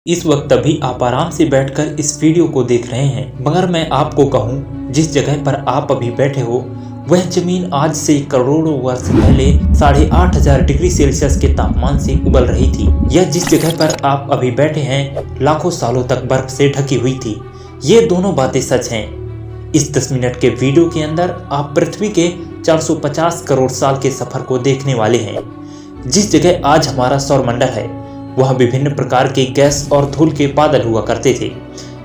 इस वक्त अभी आप आराम से बैठकर इस वीडियो को देख रहे हैं, मगर मैं आपको कहूं, जिस जगह पर आप अभी बैठे हो वह जमीन आज से करोड़ों वर्ष पहले 8,500 डिग्री सेल्सियस के तापमान से उबल रही थी। यह जिस जगह पर आप अभी बैठे हैं लाखों सालों तक बर्फ से ढकी हुई थी। ये दोनों बातें सच हैं। इस 10 मिनट के वीडियो के अंदर आप पृथ्वी के 450 करोड़ साल के सफर को देखने वाले हैं। जिस जगह आज हमारा सौरमंडल है वह विभिन्न प्रकार के गैस और धूल के बादल हुआ करते थे।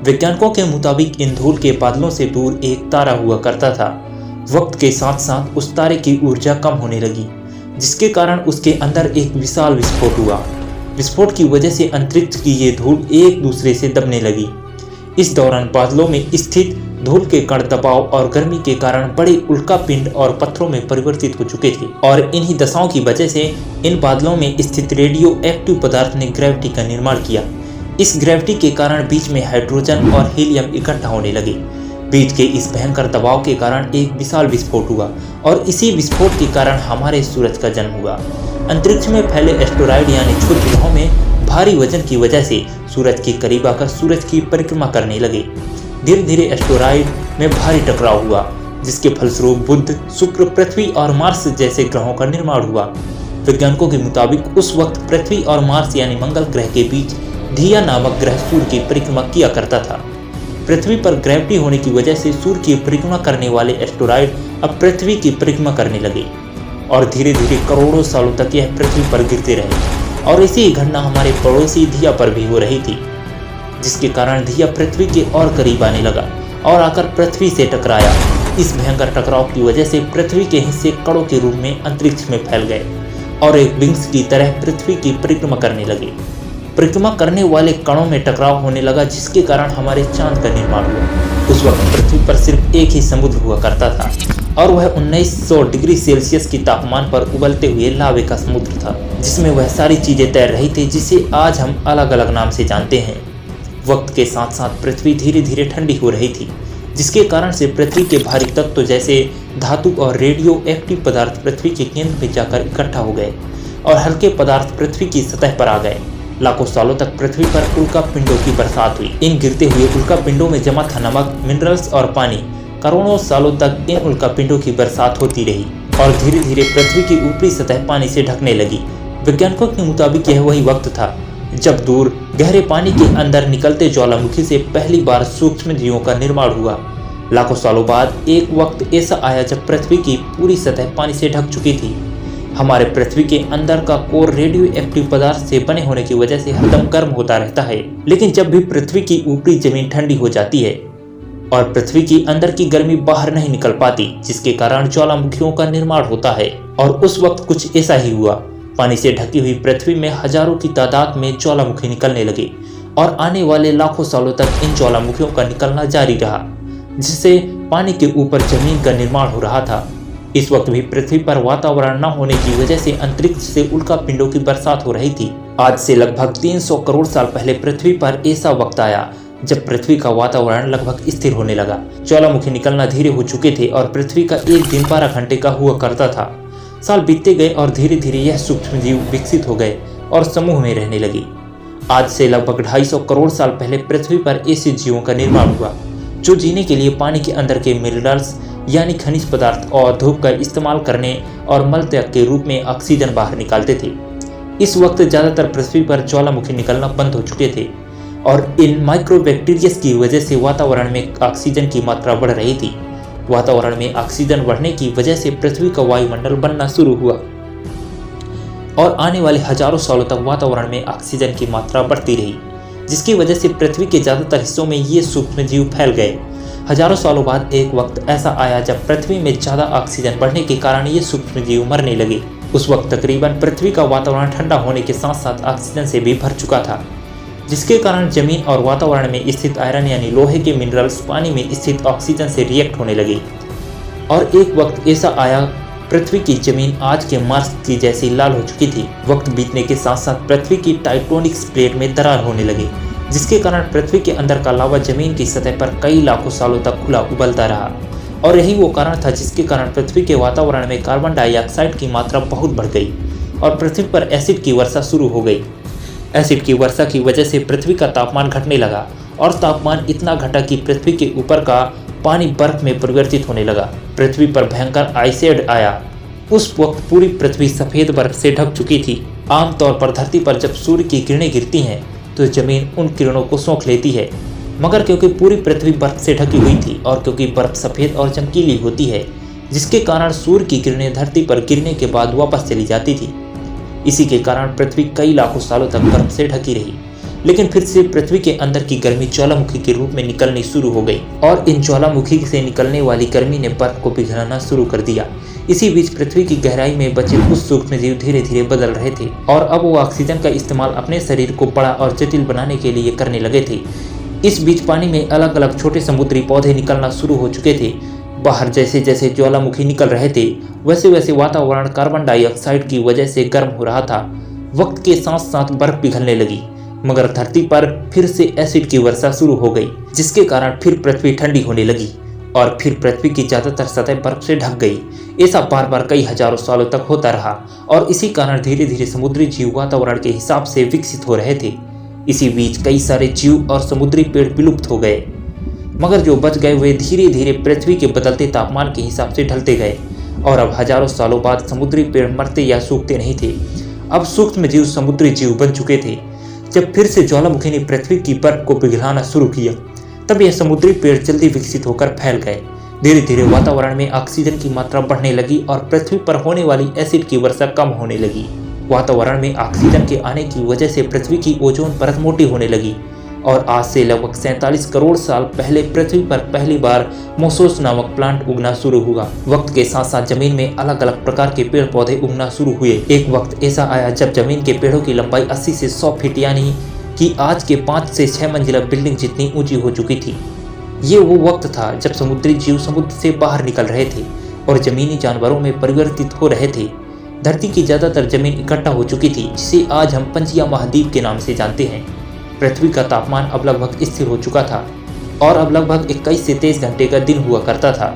वैज्ञानिकों के मुताबिक इन धूल के बादलों से दूर एक तारा हुआ करता था। वक्त के साथ साथ उस तारे की ऊर्जा कम होने लगी, जिसके कारण उसके अंदर एक विशाल विस्फोट हुआ। विस्फोट की वजह से अंतरिक्ष की ये धूल एक दूसरे से दबने लगी। इस दौरान बादलों में स्थित धूल के कण दबाव और गर्मी के कारण बड़े उल्कापिंड और पत्थरों में परिवर्तित हो चुके थे, और इन्हीं दशाओं की वजह से इन बादलों में स्थित रेडियो एक्टिव पदार्थ ने ग्रेविटी का निर्माण किया। इस ग्रेविटी के कारण बीच में हाइड्रोजन और हीलियम इकट्ठा होने लगे। बीच के इस भयंकर दबाव के कारण एक विशाल विस्फोट हुआ, और इसी विस्फोट के कारण हमारे सूरज का जन्म हुआ। अंतरिक्ष में फैले एस्टेरॉयड यानी क्षुद्र ग्रहों में भारी वजन की वजह से सूरज के करीब आकर सूरज की परिक्रमा करने लगे। धीरे धीरे एस्टेरॉयड में भारी टकराव हुआ, जिसके फलस्वरूप बुध, शुक्र, पृथ्वी और मार्स जैसे ग्रहों का निर्माण हुआ। वैज्ञानिकों के मुताबिक उस वक्त पृथ्वी और मार्स यानी मंगल ग्रह के बीच धिया नामक ग्रह सूर्य की परिक्रमा किया करता था। पृथ्वी पर ग्रेविटी होने की वजह से सूर्य की परिक्रमा करने वाले एस्टेरॉयड अब पृथ्वी की परिक्रमा करने लगे, और धीरे धीरे करोड़ों सालों तक यह पृथ्वी पर गिरते रहे। और इसी घटना हमारे पड़ोसी धिया पर भी हो रही थी, जिसके कारण धिया पृथ्वी के और करीब आने लगा और आकर पृथ्वी से टकराया। इस भयंकर टकराव की वजह से पृथ्वी के हिस्से कणों के रूप में अंतरिक्ष में फैल गए और एक विंग्स की तरह पृथ्वी की परिक्रमा करने लगे। परिक्रमा करने वाले कणों में टकराव होने लगा, जिसके कारण हमारे चांद का निर्माण हुआ। उस वक्त पृथ्वी पर सिर्फ एक ही समुद्र हुआ करता था, और वह 1900 डिग्री सेल्सियस की तापमान पर उबलते हुए लावे का समुद्र था, जिसमें वह सारी चीजें तैर रही थी जिसे आज हम अलग अलग नाम से जानते हैं। वक्त के साथ साथ पृथ्वी धीरे धीरे ठंडी हो रही थी, जिसके कारण से पृथ्वी के भारी तत्व जैसे धातु और रेडियो एक्टिव पदार्थ पृथ्वी के केंद्र में जाकर इकट्ठा हो गए, और हल्के पदार्थ पृथ्वी की सतह पर आ गए। लाखों सालों तक पृथ्वी पर उल्कापिंडों की बरसात हुई। इन गिरते हुए उल्कापिंडों में जमा था नमक, मिनरल्स और पानी। करोड़ों सालों तक इन उल्कापिंडों की बरसात होती रही, और धीरे धीरे पृथ्वी की ऊपरी सतह पानी से ढकने लगी। वैज्ञानिकों के मुताबिक यह वही वक्त था जब दूर गहरे पानी के अंदर निकलते ज्वालामुखी से पहली बार सूक्ष्म जीवों का निर्माण हुआ। लाखों सालों बाद एक वक्त ऐसा आया जब पृथ्वी की पूरी सतह पानी से ढक चुकी थी। हमारे पृथ्वी के अंदर का कोर रेडियो एक्टिव पदार्थ से बने होने की वजह से हरदम गर्म होता रहता है, लेकिन जब भी पृथ्वी की ऊपरी जमीन ठंडी हो जाती है और पृथ्वी की अंदर की गर्मी बाहर नहीं निकल पाती, जिसके कारण ज्वालामुखियों का निर्माण होता है। और उस वक्त कुछ ऐसा ही हुआ। पानी से ढकी हुई पृथ्वी में हजारों की तादाद में ज्वालामुखी निकलने लगे, और आने वाले लाखों सालों तक इन ज्वालामुखियों का निकलना जारी रहा, जिससे पानी के ऊपर जमीन का निर्माण हो रहा था। इस वक्त भी पृथ्वी पर वातावरण न होने की वजह से अंतरिक्ष से उल्कापिंडों की बरसात हो रही थी। आज से लगभग 300 करोड़ साल पहले पृथ्वी पर ऐसा वक्त आया जब पृथ्वी का वातावरण लगभग स्थिर होने लगा। ज्वालामुखी निकलना धीरे हो चुके थे, और पृथ्वी का एक दिन 12 घंटे का हुआ करता था। साल बीतते गए और धीरे धीरे यह सूक्ष्म जीव विकसित हो गए और समूह में रहने लगे। आज से लगभग 250 करोड़ साल पहले पृथ्वी पर ऐसे जीवों का निर्माण हुआ जो जीने के लिए पानी के अंदर के मिनरल्स यानी खनिज पदार्थ और धूप का इस्तेमाल करने और मलत्याग के रूप में ऑक्सीजन बाहर निकालते थे। इस वक्त ज्यादातर पृथ्वी पर ज्वालामुखी निकलना बंद हो चुके थे, और इन माइक्रोबैक्टीरियस की वजह से वातावरण में ऑक्सीजन की मात्रा बढ़ रही थी। वातावरण में ऑक्सीजन बढ़ने की वजह से पृथ्वी का वायुमंडल बनना शुरू हुआ, और आने वाले हजारों सालों तक वातावरण में ऑक्सीजन की मात्रा बढ़ती रही, जिसकी वजह से पृथ्वी के ज्यादातर हिस्सों में ये सूक्ष्म जीव फैल गए। हजारों सालों बाद एक वक्त ऐसा आया जब पृथ्वी में ज्यादा ऑक्सीजन बढ़ने के कारण ये सूक्ष्म जीव मरने लगे। उस वक्त तकरीबन पृथ्वी का वातावरण ठंडा होने के साथ साथ ऑक्सीजन से भी भर चुका था, जिसके कारण जमीन और वातावरण में स्थित आयरन यानी लोहे के मिनरल्स पानी में स्थित ऑक्सीजन से रिएक्ट होने लगे। और एक वक्त ऐसा आया पृथ्वी की जमीन आज के मार्स की जैसी लाल हो चुकी थी। वक्त बीतने के साथ साथ पृथ्वी की टाइटोनिक प्लेट में दरार होने लगी, जिसके कारण पृथ्वी के अंदर का लावा जमीन की सतह पर कई लाखों सालों तक खुला उबलता रहा। और यही वो कारण था जिसके कारण पृथ्वी के वातावरण में कार्बन डाइऑक्साइड की मात्रा बहुत बढ़ गई और पृथ्वी पर एसिड की वर्षा शुरू हो गई। एसिड की वर्षा की वजह से पृथ्वी का तापमान घटने लगा और तापमान इतना घटा कि पृथ्वी के ऊपर का पानी बर्फ में परिवर्तित होने लगा। पृथ्वी पर भयंकर आइसएड आया। उस वक्त पूरी पृथ्वी सफेद बर्फ से ढक चुकी थी। आमतौर पर धरती पर जब सूर्य की किरणें गिरती हैं तो जमीन उन किरणों को सोख लेती है, मगर क्योंकि पूरी पृथ्वी बर्फ से ढकी हुई थी और क्योंकि बर्फ सफेद और चमकीली होती है, जिसके कारण सूर्य की किरणें धरती पर गिरने के बाद वापस चली जाती थी। इसी के कारण पृथ्वी कई लाखों सालों तक बर्फ से ढकी रही। लेकिन फिर से पृथ्वी के अंदर की गर्मी ज्वालामुखी के रूप में निकलनी शुरू हो गई और इन ज्वालामुखी से निकलने वाली गर्मी ने बर्फ को पिघलाना शुरू कर दिया। इसी बीच पृथ्वी की गहराई में बचे कुछ सूक्ष्मजीव धीरे धीरे बदल रहे थे और अब वो ऑक्सीजन का इस्तेमाल अपने शरीर को बड़ा और जटिल बनाने के लिए करने लगे थे। इस बीच पानी में अलग अलग छोटे समुद्री पौधे निकलना शुरू हो चुके थे। बाहर जैसे जैसे ज्वालामुखी निकल रहे थे वैसे वैसे वातावरण कार्बन डाइऑक्साइड की वजह से गर्म हो रहा था। वक्त के साथ साथ बर्फ पिघलने लगी, मगर धरती पर फिर से एसिड की वर्षा शुरू हो गई, जिसके कारण फिर पृथ्वी ठंडी होने लगी और फिर पृथ्वी की ज्यादातर सतह बर्फ से ढक गई। ऐसा बार बार कई हजारों सालों तक होता रहा और इसी कारण धीरे धीरे समुद्री जीव वातावरण के हिसाब से विकसित हो रहे थे। इसी बीच कई सारे जीव और समुद्री पेड़ विलुप्त हो गए, मगर जो बच गए वे धीरे धीरे पृथ्वी के बदलते तापमान के हिसाब से ढलते गए और अब हजारों सालों बाद समुद्री पेड़ मरते या सूखते नहीं थे। अब सूक्ष्म जीव समुद्री जीव बन चुके थे। जब फिर से ज्वालामुखी ने पृथ्वी की बर्फ को पिघलाना शुरू किया तब यह समुद्री पेड़ जल्दी विकसित होकर फैल गए। धीरे धीरे वातावरण में ऑक्सीजन की मात्रा बढ़ने लगी और पृथ्वी पर होने वाली एसिड की वर्षा कम होने लगी। वातावरण में ऑक्सीजन के आने की वजह से पृथ्वी की ओजोन परत मोटी होने लगी और आज से लगभग 47 करोड़ साल पहले पृथ्वी पर पहली बार मोसोस नामक प्लांट उगना शुरू हुआ। वक्त के साथ साथ जमीन में अलग अलग प्रकार के पेड़ पौधे उगना शुरू हुए। एक वक्त ऐसा आया जब जमीन के पेड़ों की लंबाई 80 से 100 फीट यानी कि आज के 5 से 6 मंजिला बिल्डिंग जितनी ऊंची हो चुकी थी। ये वो वक्त था जब समुद्री जीव समुद्र से बाहर निकल रहे थे और जमीनी जानवरों में परिवर्तित हो रहे थे। धरती की ज्यादातर जमीन इकट्ठा हो चुकी थी, जिसे आज हम पंजिया महाद्वीप के नाम से जानते हैं। पृथ्वी का तापमान अब लगभग स्थिर हो चुका था और अब लगभग 21 से 23 घंटे का दिन हुआ करता था।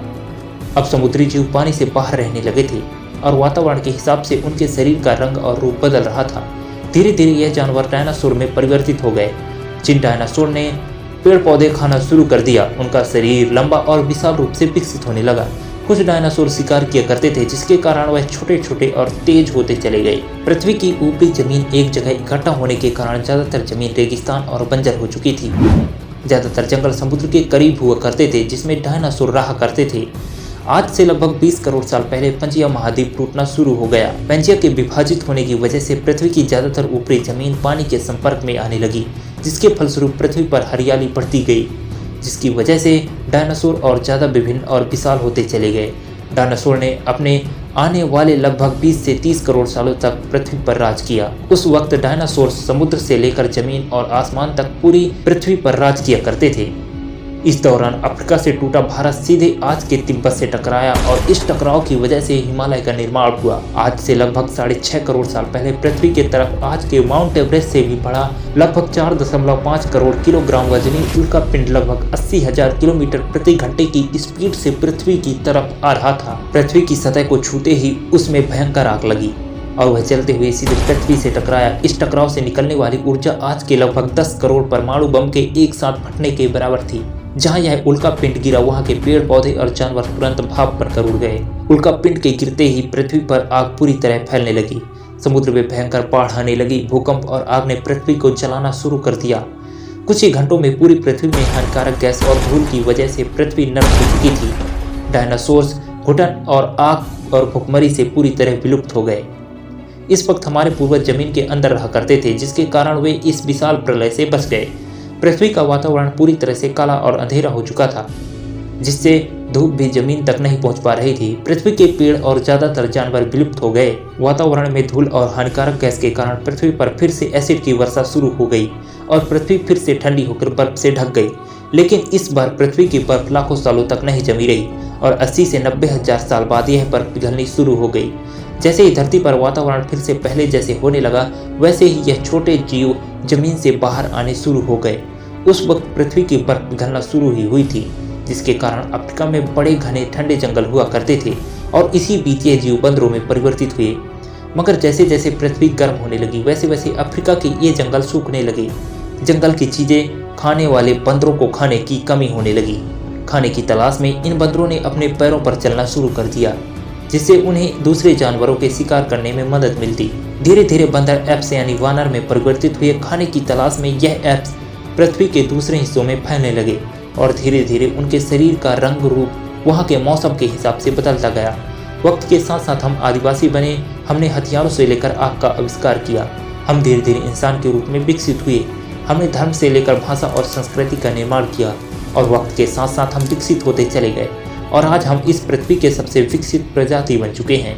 अब समुद्री जीव पानी से बाहर रहने लगे थे और वातावरण के हिसाब से उनके शरीर का रंग और रूप बदल रहा था। धीरे धीरे यह जानवर डायनासोर में परिवर्तित हो गए। जिन डायनासोर ने पेड़ पौधे खाना शुरू कर दिया उनका शरीर लंबा और विशाल रूप से विकसित होने लगा। कुछ डायनासोर शिकार किया करते थे, जिसके कारण वह छोटे छोटे और तेज होते चले गए। पृथ्वी की ऊपरी जमीन एक जगह इकट्ठा होने के कारण ज्यादातर जमीन रेगिस्तान और बंजर हो चुकी थी। ज्यादातर जंगल समुद्र के करीब हुआ करते थे, जिसमें डायनासोर रहा करते थे। आज से लगभग 20 करोड़ साल पहले पंजिया महाद्वीप टूटना शुरू हो गया। पंजिया के विभाजित होने की वजह से पृथ्वी की ज्यादातर ऊपरी जमीन पानी के संपर्क में आने लगी, जिसके फलस्वरूप पृथ्वी पर हरियाली बढ़ती गई, जिसकी वजह से डायनासोर और ज़्यादा विभिन्न और विशाल होते चले गए। डायनासोर ने अपने आने वाले लगभग 20 से 30 करोड़ सालों तक पृथ्वी पर राज किया। उस वक्त डायनासोर समुद्र से लेकर जमीन और आसमान तक पूरी पृथ्वी पर राज किया करते थे। इस दौरान अफ्रीका से टूटा भारत सीधे आज के तिब्बत से टकराया और इस टकराव की वजह से हिमालय का निर्माण हुआ। आज से लगभग 6.5 करोड़ साल पहले पृथ्वी की तरफ आज के माउंट एवरेस्ट से भी बड़ा लगभग 4.5 करोड़ किलोग्राम वजनी उल्का पिंड लगभग 80,000 किलोमीटर प्रति घंटे की स्पीड से पृथ्वी की तरफ आ रहा था। पृथ्वी की सतह को छूते ही उसमें भयंकर आग लगी और वह जलते हुए सीधे पृथ्वी से टकराया। इस टकराव से निकलने वाली ऊर्जा आज के लगभग 10 करोड़ परमाणु बम के एक साथ फटने के बराबर थी। जहां यह उल्का पिंड गिरा वहां के पेड़ पौधे और जानवर तुरंत भाप बनकर उड़ गए। उल्का पिंड के गिरते ही पृथ्वी पर आग पूरी तरह फैलने लगी। समुद्र में भयंकर बाढ़ आने लगी। भूकंप और आग ने पृथ्वी को जलाना शुरू कर दिया। कुछ ही घंटों में पूरी पृथ्वी में हानिकारक गैस और धूल की वजह से पृथ्वी नष्ट हो चुकी थी। डायनासोर्स घुटन और आग और भुखमरी से पूरी तरह विलुप्त हो गए। इस वक्त हमारे पूर्वज जमीन के अंदर रहा करते थे, जिसके कारण वे इस विशाल प्रलय से बच गए। पृथ्वी का वातावरण पूरी तरह से काला और अंधेरा हो चुका था, जिससे धूप भी जमीन तक नहीं पहुंच पा रही थी। पृथ्वी के पेड़ और ज्यादातर जानवर विलुप्त हो गए। वातावरण में धूल और हानिकारक गैस के कारण पृथ्वी पर फिर से एसिड की वर्षा शुरू हो गई और पृथ्वी फिर से ठंडी होकर बर्फ से ढक गई। लेकिन इस बार पृथ्वी की बर्फ लाखों सालों तक नहीं जमी रही और 80 से 90 हजार साल बाद यह बर्फ पिघलनी शुरू हो गई। जैसे ही धरती पर वातावरण फिर से पहले जैसे होने लगा, वैसे ही यह छोटे जीव जमीन से बाहर आने शुरू हो गए। उस वक्त पृथ्वी की बर्फ पिघलना शुरू ही हुई थी, जिसके कारण अफ्रीका में बड़े घने ठंडे जंगल हुआ करते थे और इसी बीच ये जीव बंदरों में परिवर्तित हुए। मगर जैसे जैसे पृथ्वी गर्म होने लगी वैसे वैसे अफ्रीका के ये जंगल सूखने लगे। जंगल की चीजें खाने वाले बंदरों को खाने की कमी होने लगी। खाने की तलाश में इन बंदरों ने अपने पैरों पर चलना शुरू कर दिया, जिससे उन्हें दूसरे जानवरों के शिकार करने में मदद मिलती। धीरे धीरे बंदर एप्स यानी वानर में परिवर्तित हुए। खाने की तलाश में यह एप्स पृथ्वी के दूसरे हिस्सों में फैलने लगे और धीरे धीरे उनके शरीर का रंग रूप वहाँ के मौसम के हिसाब से बदलता गया। वक्त के साथ साथ हम आदिवासी बने, हमने हथियारों से लेकर आग का आविष्कार किया। हम धीरे धीरे इंसान के रूप में विकसित हुए। हमने धर्म से लेकर भाषा और संस्कृति का निर्माण किया और वक्त के साथ साथ हम विकसित होते चले गए और आज हम इस पृथ्वी के सबसे विकसित प्रजाति बन चुके हैं।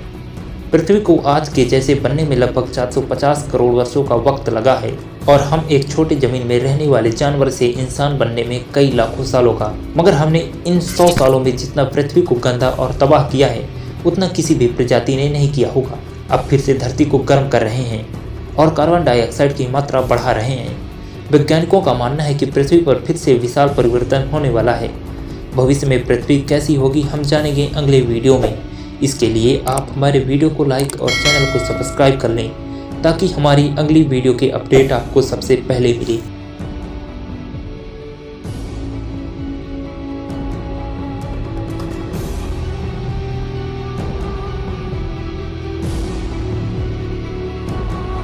पृथ्वी को आज के जैसे बनने में लगभग 450 करोड़ वर्षों का वक्त लगा है और हम एक छोटे जमीन में रहने वाले जानवर से इंसान बनने में कई लाखों सालों का। मगर हमने इन 100 सालों में जितना पृथ्वी को गंदा और तबाह किया है उतना किसी भी प्रजाति ने नहीं किया होगा। अब फिर से धरती को गर्म कर रहे हैं और कार्बन डाइऑक्साइड की मात्रा बढ़ा रहे हैं। वैज्ञानिकों का मानना है कि पृथ्वी पर फिर से विशाल परिवर्तन होने वाला है। भविष्य में पृथ्वी कैसी होगी हम जानेंगे अगले वीडियो में। इसके लिए आप हमारे वीडियो को लाइक और चैनल को सब्सक्राइब कर लें ताकि हमारी अगली वीडियो के अपडेट आपको सबसे पहले मिले।